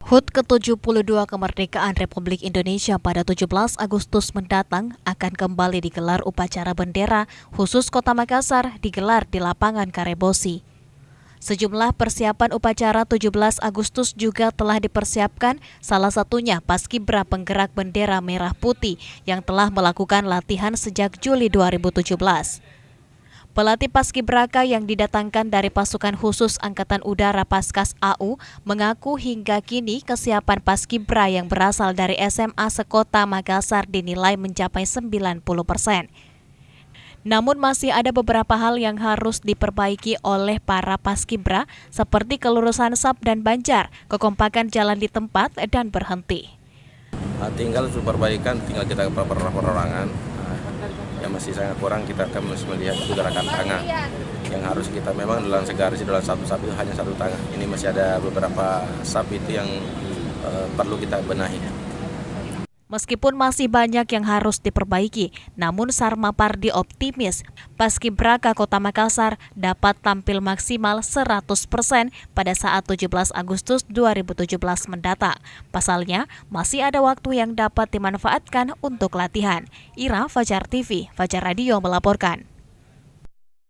HUT ke-72 kemerdekaan Republik Indonesia pada 17 Agustus mendatang akan kembali digelar upacara bendera khusus Kota Makassar digelar di lapangan Karebosi. Sejumlah persiapan upacara 17 Agustus juga telah dipersiapkan, salah satunya Paskibra penggerak bendera merah putih yang telah melakukan latihan sejak Juli 2017. Pelatih Paskibraka yang didatangkan dari pasukan khusus Angkatan Udara Paskas AU mengaku hingga kini kesiapan Paskibra yang berasal dari SMA sekota Makassar dinilai mencapai 90%. Namun masih ada beberapa hal yang harus diperbaiki oleh para Paskibra seperti kelurusan sap dan banjar, kekompakan jalan di tempat dan berhenti. Tinggal perbaikan, tinggal kita perorangan. Yang masih sangat kurang, kita akan melihat juga gerakan tangan yang harus kita memang dalam segaris dalam satu sap itu hanya satu tangan. Ini masih ada beberapa sap itu yang perlu kita benahi. Meskipun masih banyak yang harus diperbaiki, namun Sarma Pardi optimis Paskibraka Kota Makassar dapat tampil maksimal 100% pada saat 17 Agustus 2017 mendatang. Pasalnya, masih ada waktu yang dapat dimanfaatkan untuk latihan. Ira, Fajar TV, Fajar Radio melaporkan.